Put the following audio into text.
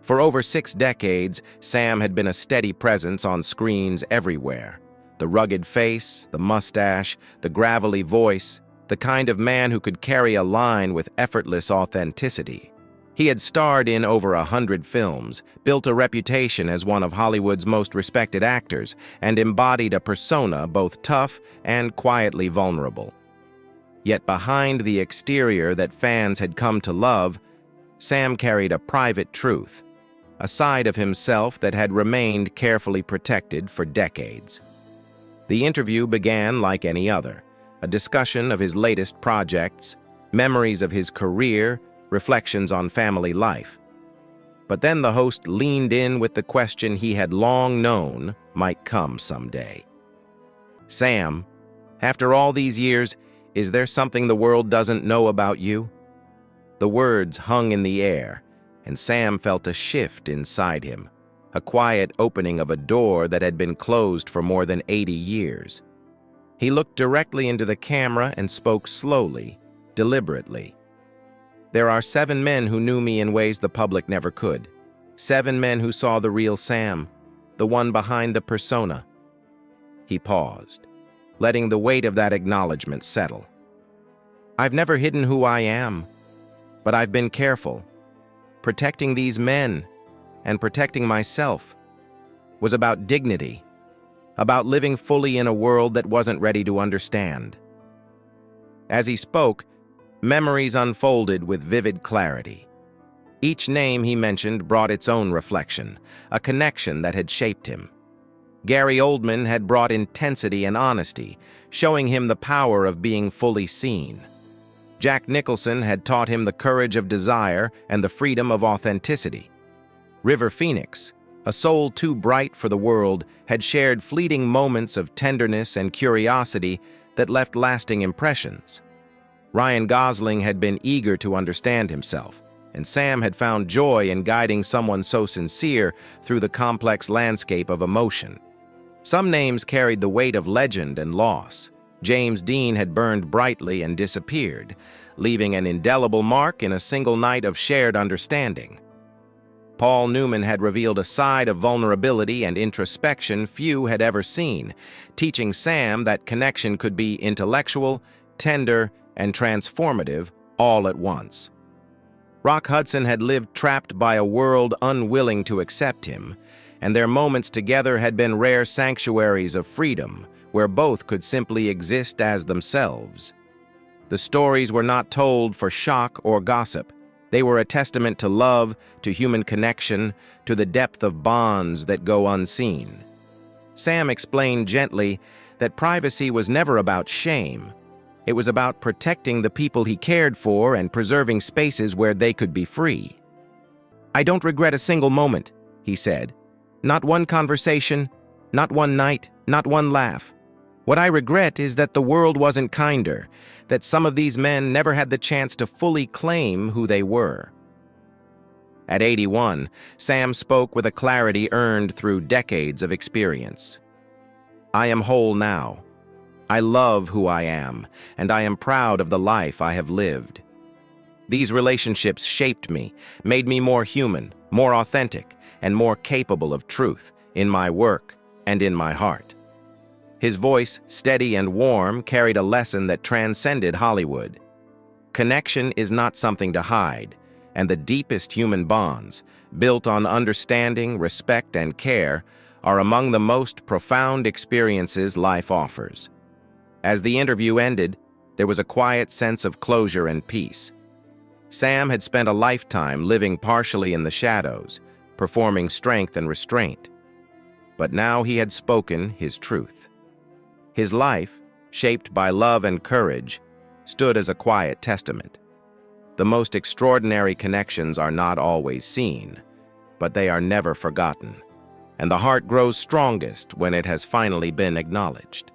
For over 6 decades, Sam had been a steady presence on screens everywhere. The rugged face, the mustache, the gravelly voice, the kind of man who could carry a line with effortless authenticity. He had starred in over 100 films, built a reputation as one of Hollywood's most respected actors, and embodied a persona both tough and quietly vulnerable. Yet behind the exterior that fans had come to love, Sam carried a private truth, a side of himself that had remained carefully protected for decades. The interview began like any other, a discussion of his latest projects, memories of his career, reflections on family life. But then the host leaned in with the question he had long known might come someday. "Sam, after all these years, is there something the world doesn't know about you?" The words hung in the air, and Sam felt a shift inside him, a quiet opening of a door that had been closed for more than 80 years. He looked directly into the camera and spoke slowly, deliberately. "There are 7 men who knew me in ways the public never could. 7 men who saw the real Sam, the one behind the persona." He paused, letting the weight of that acknowledgement settle. "I've never hidden who I am, but I've been careful. Protecting these men and protecting myself was about dignity, about living fully in a world that wasn't ready to understand." As he spoke, memories unfolded with vivid clarity. Each name he mentioned brought its own reflection, a connection that had shaped him. Gary Oldman had brought intensity and honesty, showing him the power of being fully seen. Jack Nicholson had taught him the courage of desire and the freedom of authenticity. River Phoenix, a soul too bright for the world, had shared fleeting moments of tenderness and curiosity that left lasting impressions. Ryan Gosling had been eager to understand himself, and Sam had found joy in guiding someone so sincere through the complex landscape of emotion. Some names carried the weight of legend and loss. James Dean had burned brightly and disappeared, leaving an indelible mark in a single night of shared understanding. Paul Newman had revealed a side of vulnerability and introspection few had ever seen, teaching Sam that connection could be intellectual, tender, and transformative all at once. Rock Hudson had lived trapped by a world unwilling to accept him, and their moments together had been rare sanctuaries of freedom, where both could simply exist as themselves. The stories were not told for shock or gossip. They were a testament to love, to human connection, to the depth of bonds that go unseen. Sam explained gently that privacy was never about shame. It was about protecting the people he cared for and preserving spaces where they could be free. "I don't regret a single moment," he said. "Not one conversation, not one night, not one laugh. What I regret is that the world wasn't kinder, that some of these men never had the chance to fully claim who they were." At 81, Sam spoke with a clarity earned through decades of experience. "I am whole now. I love who I am, and I am proud of the life I have lived. These relationships shaped me, made me more human, more authentic, and more capable of truth in my work and in my heart." His voice, steady and warm, carried a lesson that transcended Hollywood. Connection is not something to hide, and the deepest human bonds, built on understanding, respect, and care, are among the most profound experiences life offers. As the interview ended, there was a quiet sense of closure and peace. Sam had spent a lifetime living partially in the shadows, performing strength and restraint. But now he had spoken his truth. His life, shaped by love and courage, stood as a quiet testament. The most extraordinary connections are not always seen, but they are never forgotten, and the heart grows strongest when it has finally been acknowledged.